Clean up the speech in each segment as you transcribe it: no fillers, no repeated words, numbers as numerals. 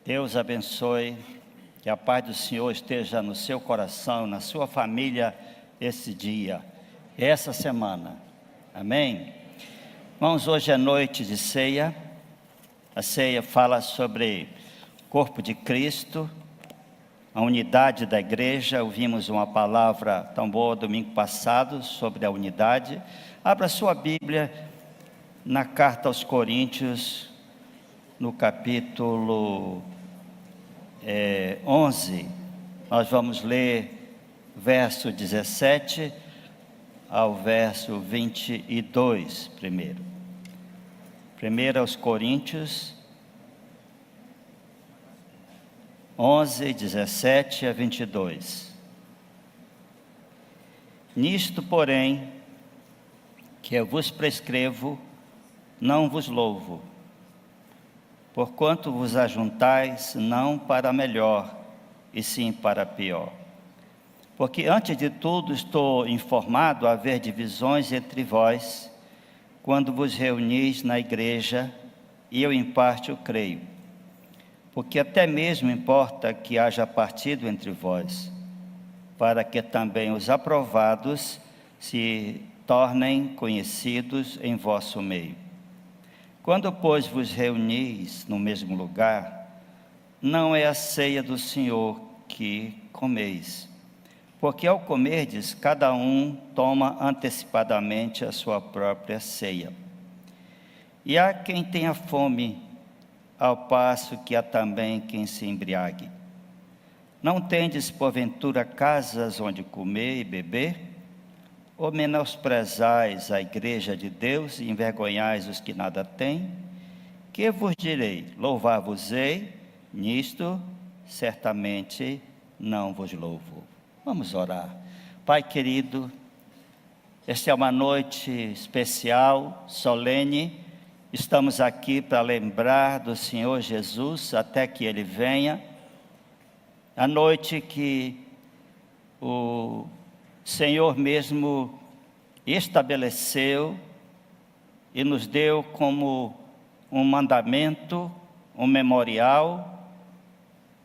Deus abençoe, que a paz do Senhor esteja no seu coração, na sua família, esse dia, essa semana. Amém? Irmãos, hoje é noite de ceia. A ceia fala sobre o corpo de Cristo, a unidade da igreja. Ouvimos uma palavra tão boa domingo passado sobre a unidade. Abra sua Bíblia na carta aos Coríntios, no capítulo 11, nós vamos ler verso 17 ao verso 22 primeiro. Primeiro aos Coríntios 11, 17 a 22. Nisto, porém, que eu vos prescrevo, não vos louvo, porquanto vos ajuntais não para melhor, e sim para pior. Porque antes de tudo estou informado a haver divisões entre vós, quando vos reunis na igreja, e eu em parte o creio. Porque até mesmo importa que haja partido entre vós, para que também os aprovados se tornem conhecidos em vosso meio. Quando, pois, vos reunis no mesmo lugar, não é a ceia do Senhor que comeis, porque ao comerdes, cada um toma antecipadamente a sua própria ceia. E há quem tenha fome, ao passo que há também quem se embriague. Não tendes, porventura, casas onde comer e beber? Ou menosprezais a igreja de Deus e envergonhais os que nada têm? Que vos direi? Louvar-vos-ei? Nisto certamente não vos louvo. Vamos orar. Pai querido, esta é uma noite especial, solene. Estamos aqui para lembrar do Senhor Jesus até que Ele venha. A noite que o Senhor mesmo estabeleceu e nos deu como um mandamento, um memorial,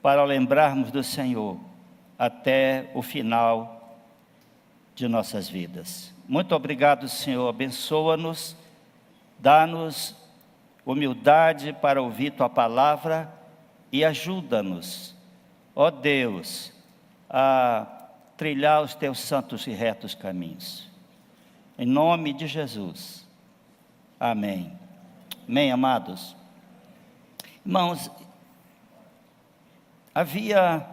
para lembrarmos do Senhor até o final de nossas vidas. Muito obrigado, Senhor, abençoa-nos, dá-nos humildade para ouvir Tua palavra e ajuda-nos, ó Deus, a trilhar os Teus santos e retos caminhos. Em nome de Jesus. Amém. Amém, amados. Irmãos, havia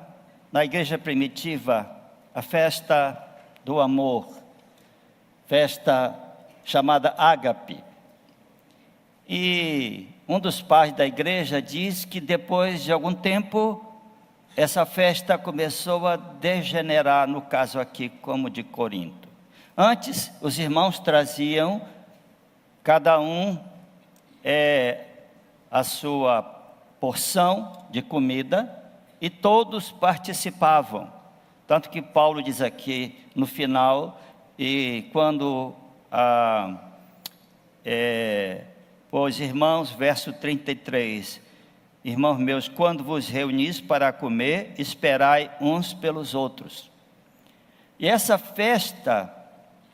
na igreja primitiva a festa do amor, festa chamada Ágape. E um dos pais da igreja diz que depois de algum tempo, essa festa começou a degenerar, no caso aqui, como de Corinto. Antes, os irmãos traziam, cada um a sua porção de comida, e todos participavam. Tanto que Paulo diz aqui no final, e quando os irmãos, verso 33, irmãos meus, quando vos reunis para comer, esperai uns pelos outros. E essa festa,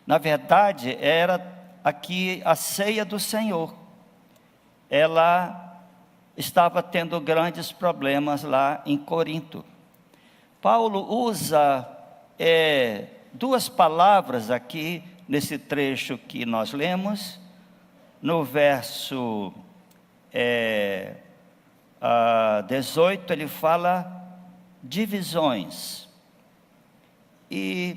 na verdade, era aqui a ceia do Senhor. Ela estava tendo grandes problemas lá em Corinto. Paulo usa duas palavras aqui, nesse trecho que nós lemos, no verso 18, ele fala divisões. E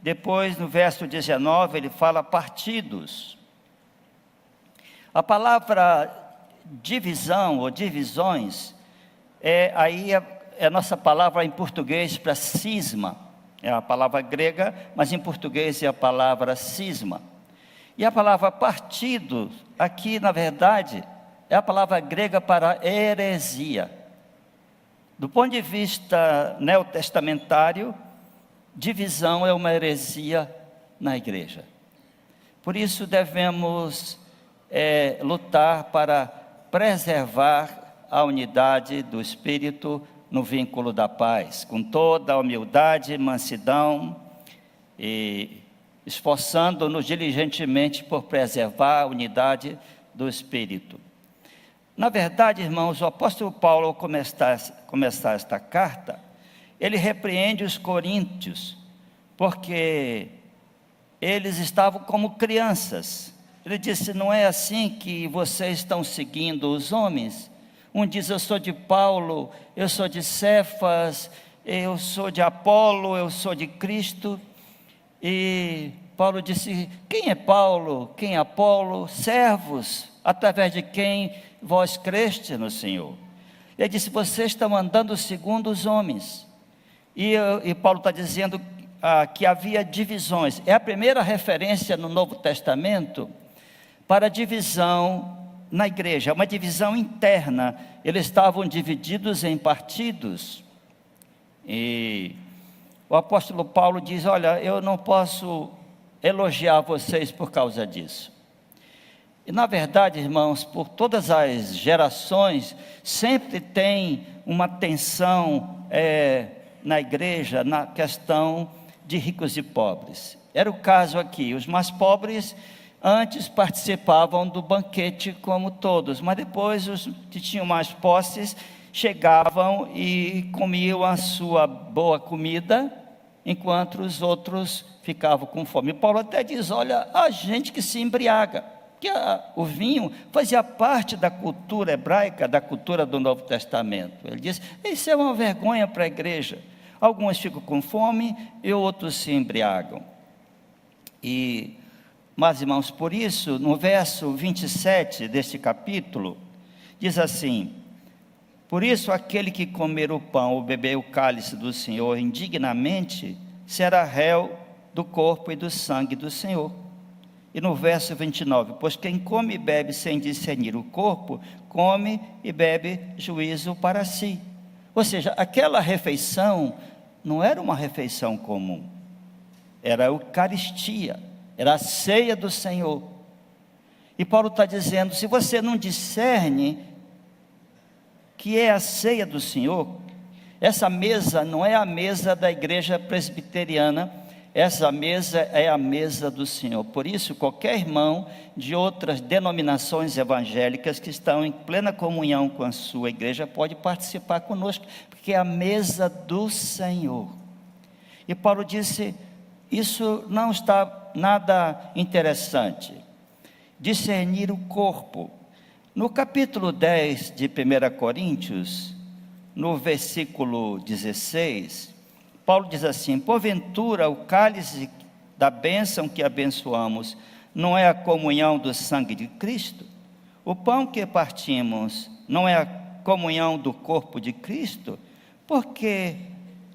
depois, no verso 19, ele fala partidos. A palavra divisão ou divisões é a nossa palavra em português para cisma. É a palavra grega, mas em português é a palavra cisma. E a palavra partido, aqui na verdade, é a palavra grega para heresia. Do ponto de vista neotestamentário, divisão é uma heresia na igreja. Por isso devemos lutar para preservar a unidade do Espírito no vínculo da paz, com toda a humildade, mansidão e esforçando-nos diligentemente por preservar a unidade do Espírito. Na verdade, irmãos, o apóstolo Paulo, ao começar esta carta, ele repreende os coríntios, porque eles estavam como crianças. Ele disse: não é assim que vocês estão seguindo os homens? Um diz: eu sou de Paulo, eu sou de Cefas, eu sou de Apolo, eu sou de Cristo. E Paulo disse: quem é Paulo? Quem é Apolo? Servos, através de quem vós creste no Senhor. Ele disse: vocês estão andando segundo os homens. E Paulo está dizendo que havia divisões. É a primeira referência no Novo Testamento para divisão na igreja, uma divisão interna. Eles estavam divididos em partidos. E o apóstolo Paulo diz: olha, eu não posso elogiar vocês por causa disso. E na verdade, irmãos, por todas as gerações, sempre tem uma tensão na igreja, na questão de ricos e pobres. Era o caso aqui. Os mais pobres antes participavam do banquete como todos, mas depois os que tinham mais posses chegavam e comiam a sua boa comida, enquanto os outros ficavam com fome. E Paulo até diz: olha, há gente que se embriaga, que o vinho fazia parte da cultura hebraica, da cultura do Novo Testamento. Ele diz: isso é uma vergonha para a igreja. Alguns ficam com fome e outros se embriagam. Mas, irmãos, por isso, no verso 27 deste capítulo, diz assim: por isso, aquele que comer o pão ou beber o cálice do Senhor indignamente, será réu do corpo e do sangue do Senhor. E no verso 29, pois quem come e bebe sem discernir o corpo, come e bebe juízo para si. Ou seja, aquela refeição não era uma refeição comum, era a Eucaristia, era a ceia do Senhor. E Paulo está dizendo: se você não discerne que é a ceia do Senhor, essa mesa não é a mesa da igreja presbiteriana, essa mesa é a mesa do Senhor. Por isso, qualquer irmão de outras denominações evangélicas que estão em plena comunhão com a sua igreja pode participar conosco, porque é a mesa do Senhor. E Paulo disse: isso não está nada interessante. Discernir o corpo. No capítulo 10 de 1 Coríntios, no versículo 16, Paulo diz assim: porventura o cálice da bênção que abençoamos não é a comunhão do sangue de Cristo? O pão que partimos não é a comunhão do corpo de Cristo? Porque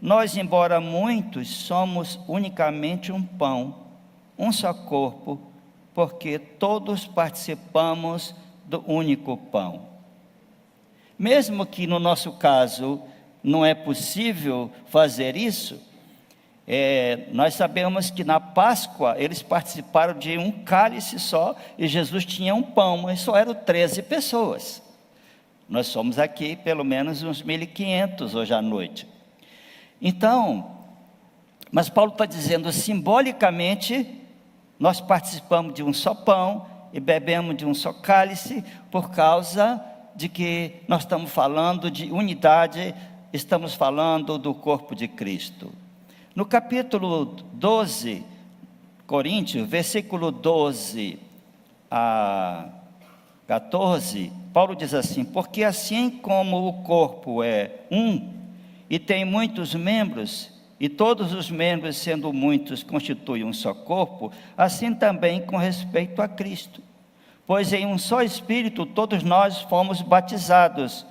nós, embora muitos, somos unicamente um pão, um só corpo, porque todos participamos do único pão. Mesmo que no nosso caso não é possível fazer isso, nós sabemos que na Páscoa eles participaram de um cálice só, e Jesus tinha um pão, mas só eram 13 pessoas. Nós somos aqui pelo menos uns 1.500 hoje à noite. Então, mas Paulo está dizendo, simbolicamente, nós participamos de um só pão e bebemos de um só cálice, por causa de que nós estamos falando de unidade, estamos falando do corpo de Cristo. No capítulo 12, Coríntios, versículo 12 a 14, Paulo diz assim: porque assim como o corpo é um, e tem muitos membros, e todos os membros, sendo muitos, constituem um só corpo, assim também com respeito a Cristo. Pois em um só Espírito todos nós fomos batizados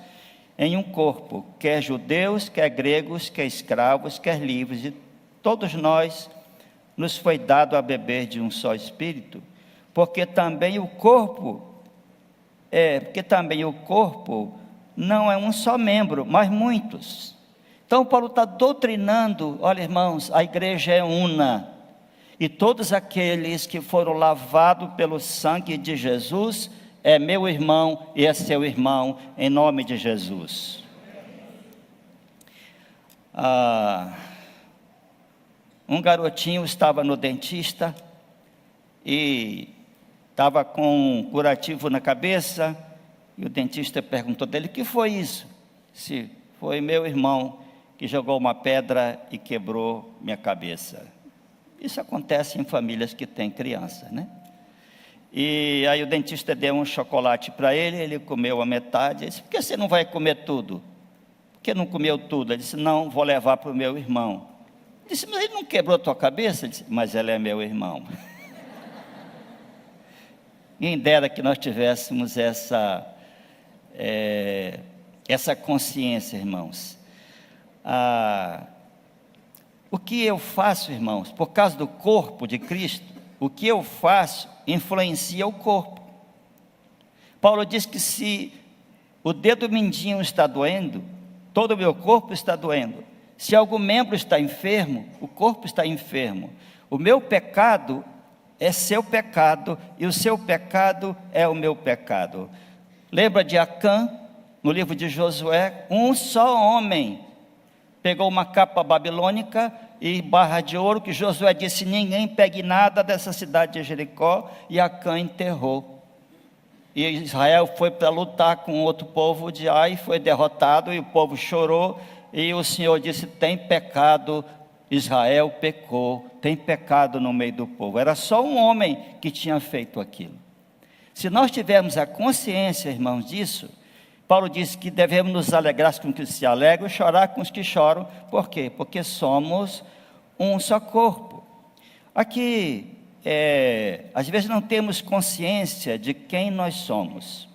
em um corpo, quer judeus, quer gregos, quer escravos, quer livres, e todos nós nos foi dado a beber de um só Espírito, porque também o corpo não é um só membro, mas muitos. Então Paulo está doutrinando: olha, irmãos, a igreja é una, e todos aqueles que foram lavados pelo sangue de Jesus é meu irmão e é seu irmão, em nome de Jesus. Um garotinho estava no dentista e estava com um curativo na cabeça, e o dentista perguntou dele: o que foi isso? Se foi meu irmão que jogou uma pedra e quebrou minha cabeça. Isso acontece em famílias que têm criança, né? E aí o dentista deu um chocolate para ele, ele comeu a metade. Ele disse: por que você não vai comer tudo? Por que não comeu tudo? Ele disse: não, vou levar para o meu irmão. Ele disse: mas ele não quebrou a tua cabeça? Ele disse: mas ele é meu irmão. Quem dera que nós tivéssemos essa consciência, irmãos. O que eu faço, irmãos, por causa do corpo de Cristo, o que eu faço influencia o corpo. Paulo diz que se o dedo mindinho está doendo, todo o meu corpo está doendo. Se algum membro está enfermo, o corpo está enfermo. O meu pecado é seu pecado e o seu pecado é o meu pecado. Lembra de Acã, no livro de Josué? Um só homem pegou uma capa babilônica e barra de ouro, que Josué disse: ninguém pegue nada dessa cidade de Jericó, e Acã enterrou. E Israel foi para lutar com outro povo de Ai, foi derrotado, e o povo chorou, e o Senhor disse: tem pecado, Israel pecou, tem pecado no meio do povo. Era só um homem que tinha feito aquilo. Se nós tivermos a consciência, irmãos, disso, Paulo disse que devemos nos alegrar com os que se alegram e chorar com os que choram. Por quê? Porque somos um só corpo. Aqui, às vezes não temos consciência de quem nós somos.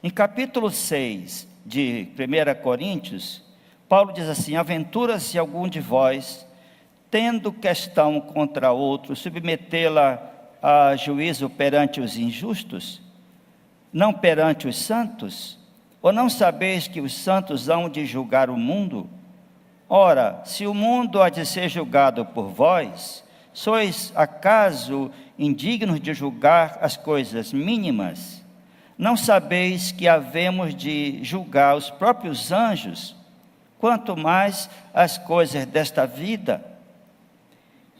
Em capítulo 6 de 1 Coríntios, Paulo diz assim: aventura-se algum de vós, tendo questão contra outro, submetê-la a juízo perante os injustos, não perante os santos? Ou não sabeis que os santos hão de julgar o mundo? Ora, se o mundo há de ser julgado por vós, sois acaso indignos de julgar as coisas mínimas? Não sabeis que havemos de julgar os próprios anjos, quanto mais as coisas desta vida?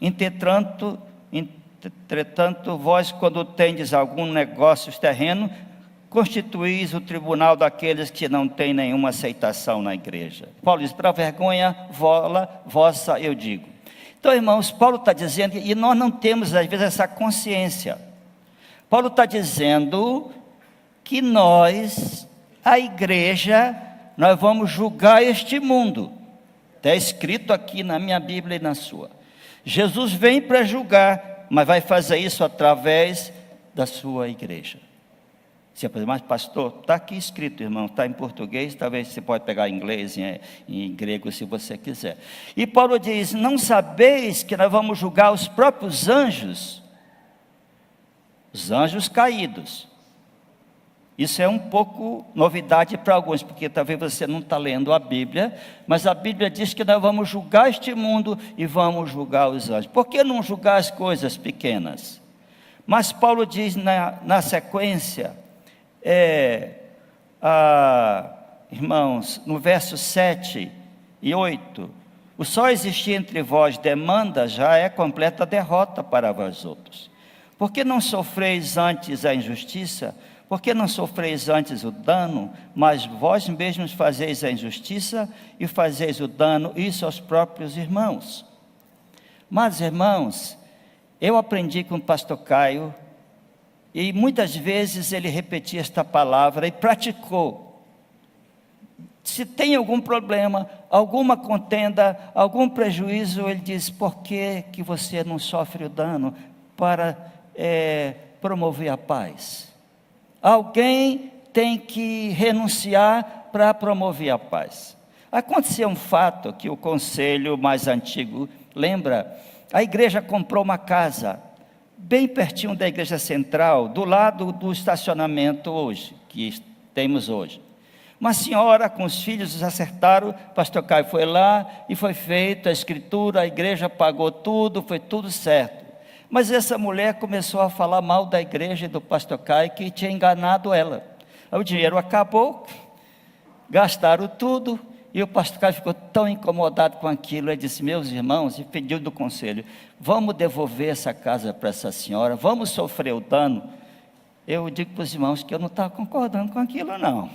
Entretanto, vós, quando tendes algum negócio terreno, constituís o tribunal daqueles que não têm nenhuma aceitação na igreja. Paulo diz: para vergonha vossa eu digo. Então, irmãos, Paulo está dizendo, e nós não temos às vezes essa consciência. Paulo está dizendo que nós, a igreja, nós vamos julgar este mundo. Está escrito aqui na minha Bíblia e na sua. Jesus vem para julgar, mas vai fazer isso através da sua igreja. Mas pastor, está aqui escrito, irmão, está em português, talvez você pode pegar em inglês, em grego, se você quiser. E Paulo diz: não sabeis que nós vamos julgar os próprios anjos? Os anjos caídos. Isso é um pouco novidade para alguns, porque talvez você não está lendo a Bíblia, mas a Bíblia diz que nós vamos julgar este mundo e vamos julgar os anjos. Por que não julgar as coisas pequenas? Mas Paulo diz na sequência, irmãos, no verso 7 e 8, o só existir entre vós demanda já é completa derrota para vós outros. Por que não sofreis antes a injustiça? Por que não sofreis antes o dano? Mas vós mesmos fazeis a injustiça e fazeis o dano, isso aos próprios irmãos. Mas, irmãos, eu aprendi com o pastor Caio, e muitas vezes ele repetia esta palavra e praticou. Se tem algum problema, alguma contenda, algum prejuízo, ele diz: por que você não sofre o dano para promover a paz? Alguém tem que renunciar para promover a paz. Aconteceu um fato que o conselho mais antigo lembra. A igreja comprou uma casa bem pertinho da igreja central, do lado do estacionamento que temos hoje. Uma senhora com os filhos acertaram, o pastor Caio foi lá e foi feita a escritura, a igreja pagou tudo, foi tudo certo. Mas essa mulher começou a falar mal da igreja e do pastor Caio, que tinha enganado ela. O dinheiro acabou, gastaram tudo, e o pastor Caio ficou tão incomodado com aquilo. Ele disse: meus irmãos, e pediu do conselho: vamos devolver essa casa para essa senhora, vamos sofrer o dano. Eu digo para os irmãos que eu não estava concordando com aquilo não,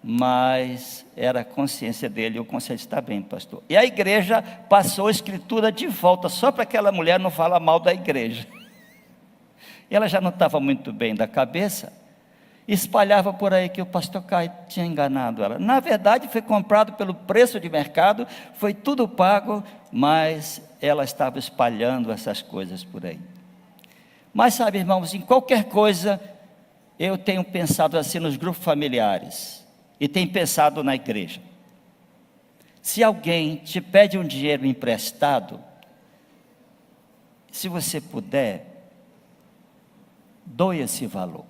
mas era a consciência dele, e o conselho está bem, pastor. E a igreja passou a escritura de volta, só para aquela mulher não falar mal da igreja. E ela já não estava muito bem da cabeça, espalhava por aí que o pastor Caio tinha enganado ela. Na verdade foi comprado pelo preço de mercado, foi tudo pago, mas ela estava espalhando essas coisas por aí. Mas sabe, irmãos, em qualquer coisa, eu tenho pensado assim nos grupos familiares, e tenho pensado na igreja. Se alguém te pede um dinheiro emprestado, se você puder, doe esse valor.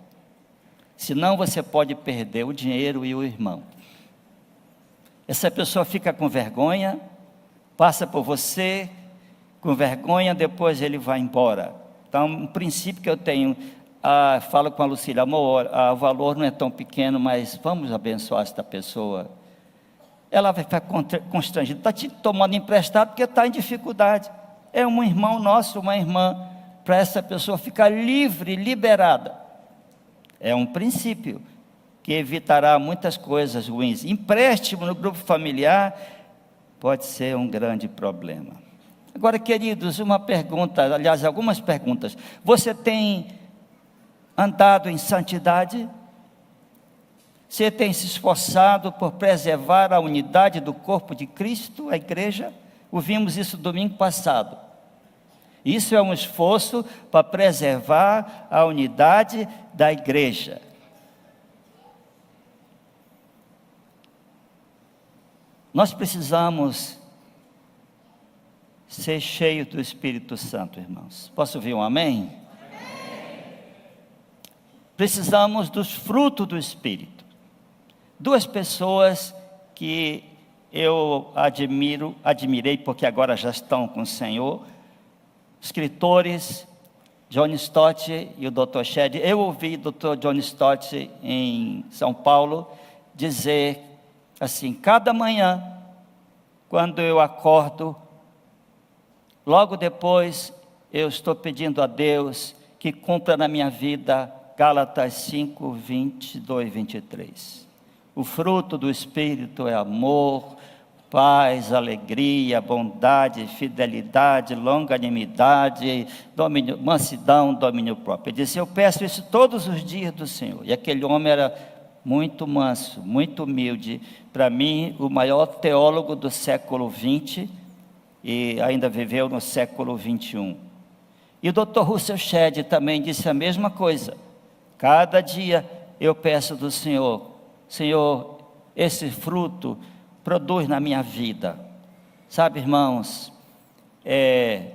Senão você pode perder o dinheiro e o irmão. Essa pessoa fica com vergonha, passa por você com vergonha, depois ele vai embora. Então, um princípio que eu tenho, falo com a Lucília: amor, o valor não é tão pequeno, mas vamos abençoar esta pessoa. Ela vai ficar constrangida, está te tomando emprestado porque está em dificuldade. É um irmão nosso, uma irmã, para essa pessoa ficar livre, liberada. É um princípio que evitará muitas coisas ruins. Empréstimo no grupo familiar pode ser um grande problema. Agora, queridos, uma pergunta, aliás, algumas perguntas. Você tem andado em santidade? Você tem se esforçado por preservar a unidade do corpo de Cristo, a igreja? Ouvimos isso domingo passado. Isso é um esforço para preservar a unidade da igreja. Nós precisamos ser cheios do Espírito Santo, irmãos. Posso ouvir um amém? Amém. Precisamos dos frutos do Espírito. Duas pessoas que eu admirei porque agora já estão com o Senhor, escritores, John Stott e o Dr. Shedd. Eu ouvi o Dr. John Stott em São Paulo dizer assim: cada manhã, quando eu acordo, logo depois eu estou pedindo a Deus que cumpra na minha vida Gálatas 5, 22, 23. O fruto do Espírito é amor, paz, alegria, bondade, fidelidade, longanimidade, mansidão, domínio próprio. Ele disse: eu peço isso todos os dias do Senhor. E aquele homem era muito manso, muito humilde. Para mim, o maior teólogo do século XX, e ainda viveu no século XXI. E o Dr. Russell Shedd também disse a mesma coisa. Cada dia eu peço do Senhor: Senhor, esse fruto produz na minha vida. Sabe, irmãos,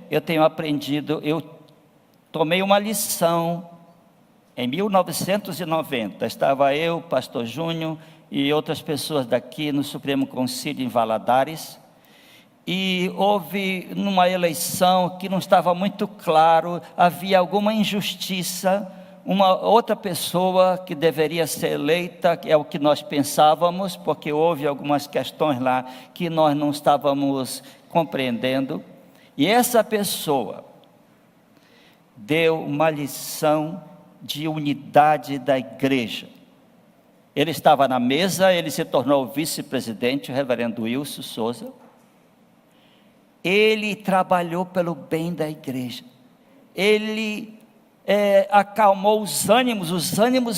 eu tenho aprendido, eu tomei uma lição em 1990, estava eu, pastor Júnior e outras pessoas daqui no Supremo Concílio em Valadares, e houve numa eleição que não estava muito claro, havia alguma injustiça. Uma outra pessoa que deveria ser eleita, que é o que nós pensávamos, porque houve algumas questões lá que nós não estávamos compreendendo, e essa pessoa deu uma lição de unidade da igreja. Ele estava na mesa, ele se tornou vice-presidente, o reverendo Wilson Souza. Ele trabalhou pelo bem da igreja, ele acalmou os ânimos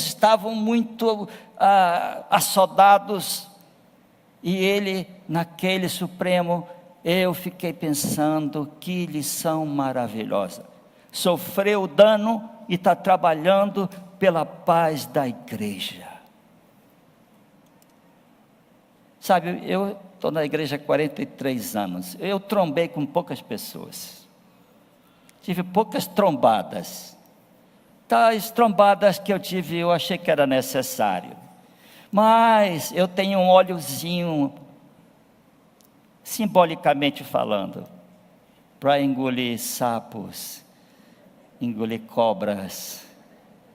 estavam muito assodados, e ele, naquele Supremo, eu fiquei pensando, que lição maravilhosa, sofreu dano e está trabalhando pela paz da igreja. Sabe, eu estou na igreja há 43 anos, eu trombei com poucas pessoas, tive poucas trombadas. Tais trombadas que eu tive, eu achei que era necessário, mas eu tenho um óleozinho, simbolicamente falando, para engolir sapos, engolir cobras,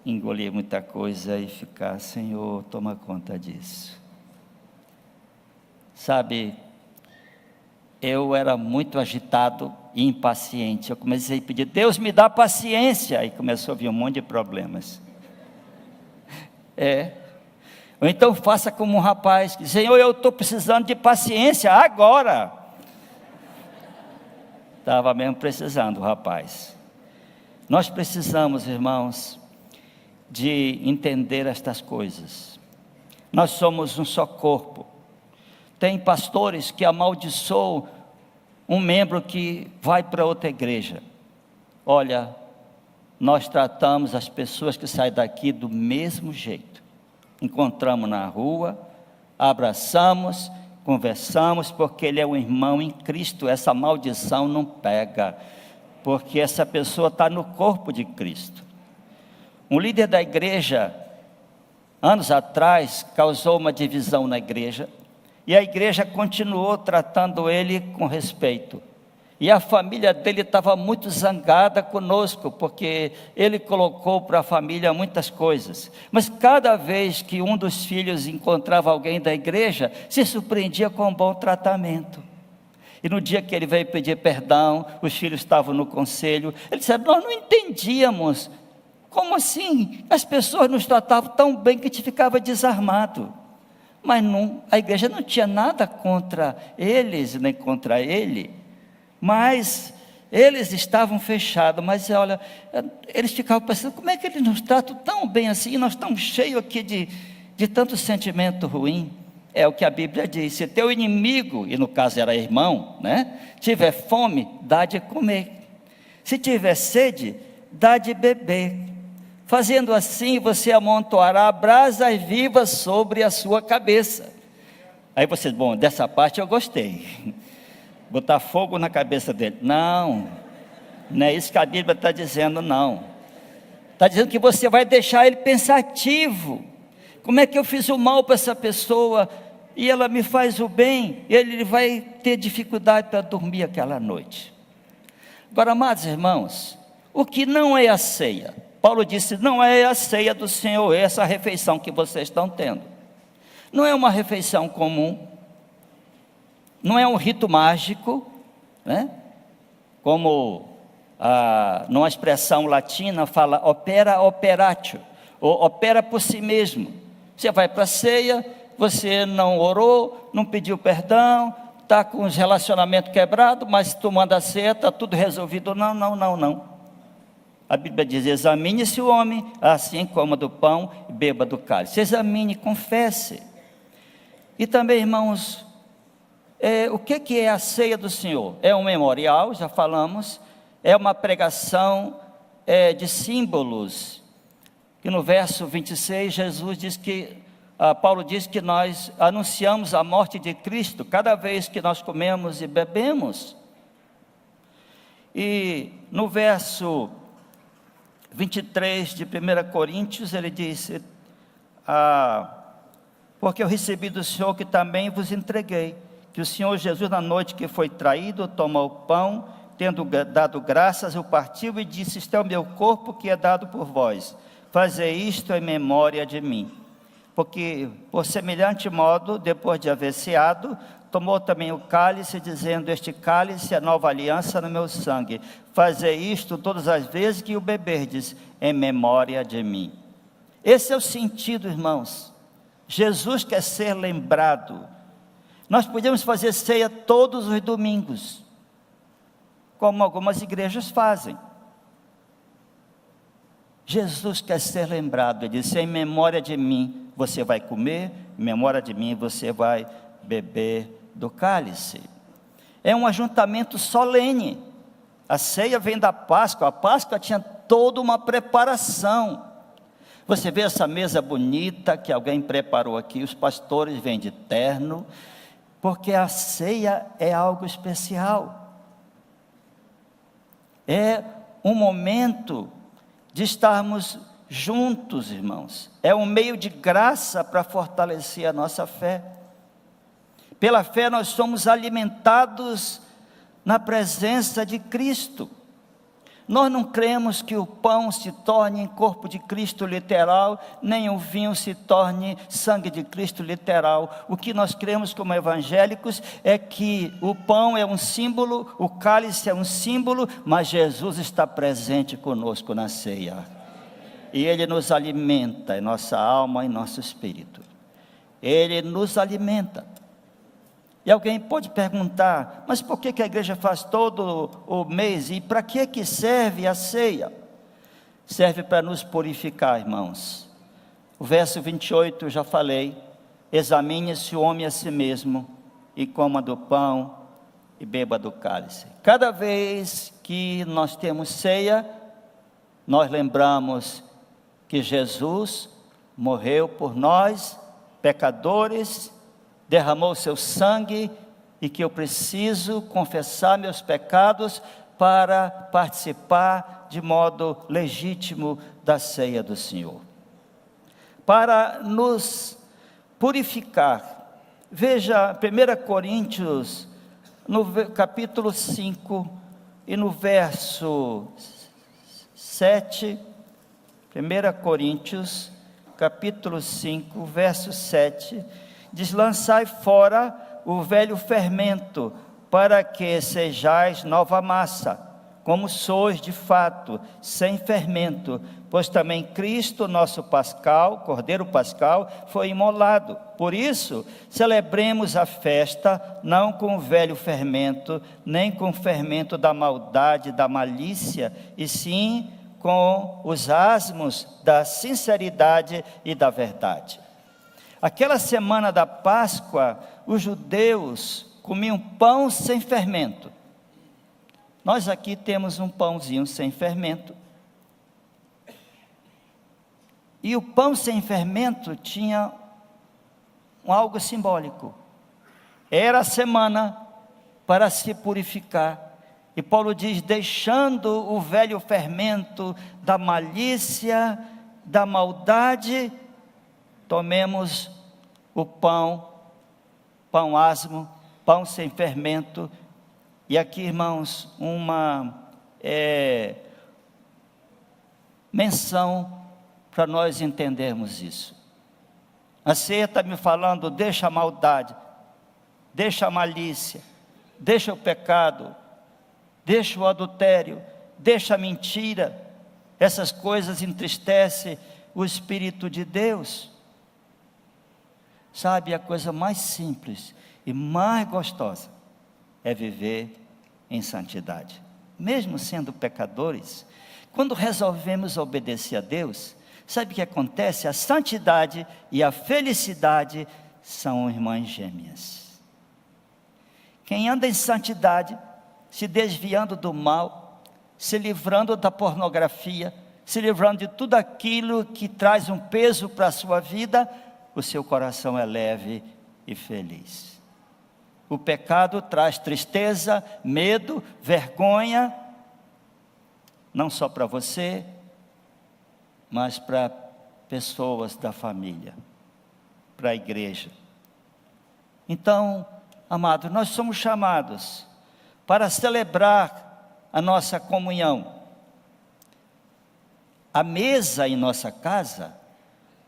engolir muita coisa e ficar, Senhor, toma conta disso. Sabe, eu era muito agitado e impaciente. Eu comecei a pedir, Deus me dá paciência. Aí começou a vir um monte de problemas. Ou então faça como um rapaz, que, Senhor, eu estou precisando de paciência agora. Estava mesmo precisando, rapaz. Nós precisamos, irmãos, de entender estas coisas. Nós somos um só corpo. Tem pastores que amaldiçoam um membro que vai para outra igreja. Olha, nós tratamos as pessoas que saem daqui do mesmo jeito. Encontramos na rua, abraçamos, conversamos, porque ele é um irmão em Cristo. Essa maldição não pega, porque essa pessoa está no corpo de Cristo. Um líder da igreja, anos atrás, causou uma divisão na igreja, e a igreja continuou tratando ele com respeito. E a família dele estava muito zangada conosco, porque ele colocou para a família muitas coisas. Mas cada vez que um dos filhos encontrava alguém da igreja, se surpreendia com um bom tratamento. E no dia que ele veio pedir perdão, os filhos estavam no conselho, ele disse, nós não entendíamos, como assim? As pessoas nos tratavam tão bem que a gente ficava desarmado. Mas não, a igreja não tinha nada contra eles, nem contra ele, mas eles estavam fechados. Mas olha, eles ficavam pensando, como é que eles nos tratam tão bem assim, nós estamos cheios aqui de tanto sentimento ruim. É o que a Bíblia diz, se teu inimigo, e no caso era irmão, né, tiver fome, dá de comer, se tiver sede, dá de beber. Fazendo assim, você amontoará brasas vivas sobre a sua cabeça. Aí você, bom, dessa parte eu gostei. Botar fogo na cabeça dele. Não é isso que a Bíblia está dizendo, não. Está dizendo que você vai deixar ele pensativo. Como é que eu fiz o mal para essa pessoa e ela me faz o bem? Ele vai ter dificuldade para dormir aquela noite. Agora, amados irmãos, o que não é a ceia? Paulo disse, não é a ceia do Senhor, é essa refeição que vocês estão tendo. Não é uma refeição comum, não é um rito mágico, né? Como numa expressão latina fala opera operatio, ou opera por si mesmo. Você vai para a ceia, você não orou, não pediu perdão, está com os relacionamentos quebrados, mas tomando a ceia, está tudo resolvido. Não. A Bíblia diz, examine-se o homem, assim coma do pão e beba do cálice. Examine, confesse. E também, irmãos, o que é a ceia do Senhor? É um memorial, já falamos, é uma pregação de símbolos. E no verso 26, Paulo diz que nós anunciamos a morte de Cristo, cada vez que nós comemos e bebemos. E no verso 23 de 1 Coríntios, ele disse, porque eu recebi do Senhor que também vos entreguei, que o Senhor Jesus na noite que foi traído, tomou o pão, tendo dado graças, o partiu e disse, este é o meu corpo que é dado por vós, fazei isto em memória de mim. Porque por semelhante modo, depois de haver ceado, tomou também o cálice, dizendo, este cálice é a nova aliança no meu sangue, fazei isto todas as vezes que o beberdes, em memória de mim. Esse é o sentido, irmãos. Jesus quer ser lembrado. Nós podemos fazer ceia todos os domingos, como algumas igrejas fazem. Jesus quer ser lembrado. Ele disse, em memória de mim você vai comer, em memória de mim você vai beber do cálice. É um ajuntamento solene. A ceia vem da Páscoa. A Páscoa tinha toda uma preparação. Você vê essa mesa bonita que alguém preparou aqui, os pastores vêm de terno, porque a ceia é algo especial. É um momento de estarmos juntos, irmãos. É um meio de graça para fortalecer a nossa fé. Pela fé nós somos alimentados na presença de Cristo. Nós não cremos que o pão se torne corpo de Cristo literal, nem o vinho se torne sangue de Cristo literal. O que nós cremos como evangélicos é que o pão é um símbolo, o cálice é um símbolo, mas Jesus está presente conosco na ceia. E Ele nos alimenta em nossa alma e nosso espírito. Ele nos alimenta. E alguém pode perguntar, mas por que a igreja faz todo o mês? E para que serve a ceia? Serve para nos purificar, irmãos. O verso 28 eu já falei, examine-se o homem a si mesmo, e coma do pão, e beba do cálice. Cada vez que nós temos ceia, nós lembramos que Jesus morreu por nós, pecadores, derramou seu sangue e que eu preciso confessar meus pecados para participar de modo legítimo da ceia do Senhor. Para nos purificar, veja 1 Coríntios, no capítulo 5 e no verso 7, 1 Coríntios, capítulo 5, verso 7, diz: lançai fora o velho fermento, para que sejais nova massa, como sois de fato, sem fermento, pois também Cristo, nosso Pascal, Cordeiro Pascal, foi imolado. Por isso, celebremos a festa, não com o velho fermento, nem com o fermento da maldade, da malícia, e sim com os asmos da sinceridade e da verdade. Aquela semana da Páscoa, os judeus comiam pão sem fermento. Nós aqui temos um pãozinho sem fermento. E o pão sem fermento tinha algo simbólico. Era a semana para se purificar. E Paulo diz: deixando o velho fermento da malícia, da maldade, tomemos o pão asmo, pão sem fermento. E aqui, irmãos, uma menção para nós entendermos isso. A ceia está me falando: deixa a maldade, deixa a malícia, deixa o pecado, deixa o adultério, deixa a mentira. Essas coisas entristecem o Espírito de Deus. Sabe, a coisa mais simples e mais gostosa é viver em santidade. Mesmo sendo pecadores, quando resolvemos obedecer a Deus, sabe o que acontece? A santidade e a felicidade são irmãs gêmeas. Quem anda em santidade, se desviando do mal, se livrando da pornografia, se livrando de tudo aquilo que traz um peso para a sua vida, o seu coração é leve e feliz. O pecado traz tristeza, medo, vergonha, não só para você, mas para pessoas da família, para a igreja. Então, amados, nós somos chamados para celebrar a nossa comunhão. A mesa em nossa casa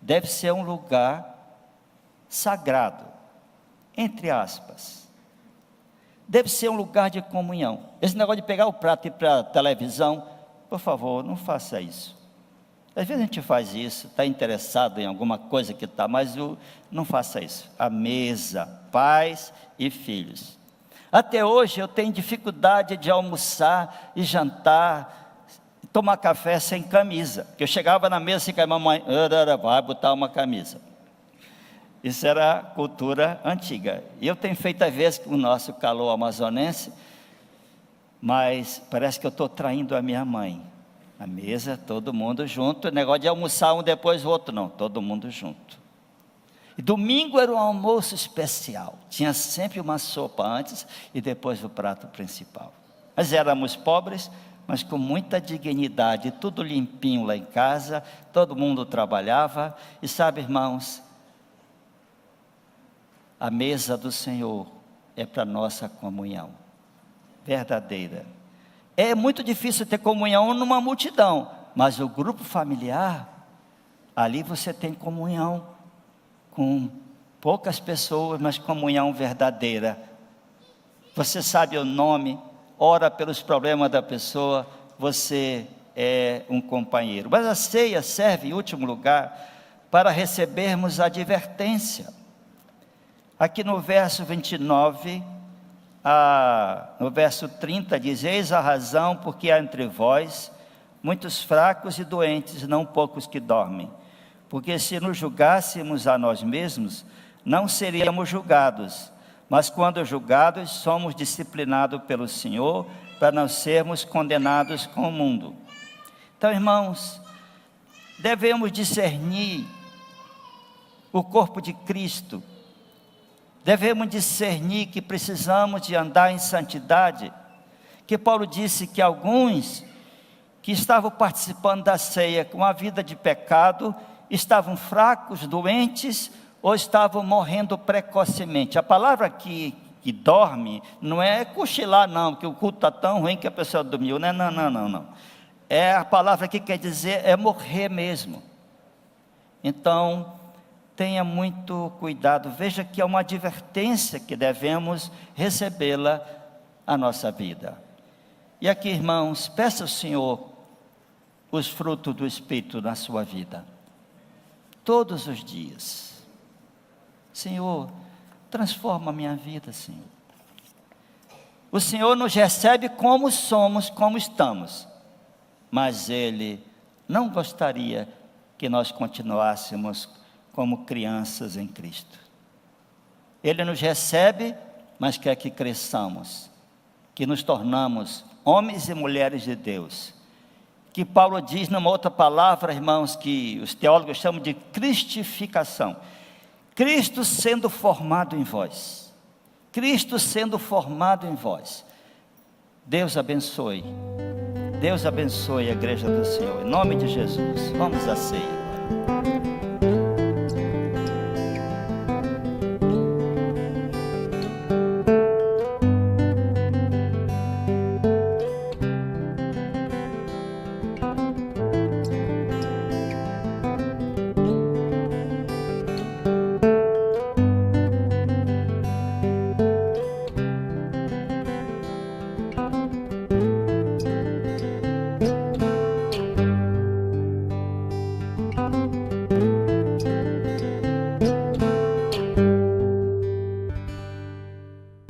deve ser um lugar sagrado, entre aspas. Deve ser um lugar de comunhão. Esse negócio de pegar o prato e ir para a televisão, por favor, não faça isso. Às vezes a gente faz isso, está interessado em alguma coisa que está, mas não faça isso. A mesa, pais e filhos. Até hoje eu tenho dificuldade de almoçar e jantar, tomar café sem camisa. Porque eu chegava na mesa e a mamãe, vai botar uma camisa. Isso era cultura antiga. E eu tenho feito às vezes com o nosso calor amazonense, mas parece que eu estou traindo a minha mãe. Na mesa, todo mundo junto, o negócio de almoçar um depois do outro, não, todo mundo junto. E domingo era um almoço especial, tinha sempre uma sopa antes e depois do prato principal. Mas éramos pobres, mas com muita dignidade, tudo limpinho lá em casa, todo mundo trabalhava. E sabe, irmãos, a mesa do Senhor é para nossa comunhão. verdadeira. É muito difícil ter comunhão numa multidão, mas o grupo familiar, ali você tem comunhão com poucas pessoas, mas comunhão verdadeira. Você sabe o nome, ora pelos problemas da pessoa, você é um companheiro. Mas a ceia serve, em último lugar, para recebermos a advertência. Aqui no verso 29, no verso 30, diz: eis a razão porque há entre vós muitos fracos e doentes, não poucos que dormem. Porque se nos julgássemos a nós mesmos, não seríamos julgados, mas quando julgados, somos disciplinados pelo Senhor, para não sermos condenados com o mundo. Então, irmãos, devemos discernir o corpo de Cristo, devemos discernir que precisamos de andar em santidade, que Paulo disse que alguns que estavam participando da ceia com a vida de pecado, estavam fracos, doentes, ou estavam morrendo precocemente. A palavra aqui, que dorme, não é cochilar não, que o culto está tão ruim que a pessoa dormiu, né? Não. É a palavra que quer dizer, é morrer mesmo. Então, tenha muito cuidado, veja que é uma advertência que devemos recebê-la à nossa vida. E aqui, irmãos, peça ao Senhor os frutos do Espírito na sua vida, todos os dias. Senhor, transforma a minha vida, Senhor. O Senhor nos recebe como somos, como estamos, mas Ele não gostaria que nós continuássemos como crianças em Cristo. Ele nos recebe, mas quer que cresçamos, que nos tornamos homens e mulheres de Deus, que Paulo diz numa outra palavra, irmãos, que os teólogos chamam de cristificação. Cristo sendo formado em vós. Cristo sendo formado em vós. Deus abençoe. Deus abençoe a igreja do Senhor. Em nome de Jesus. Vamos à ceia.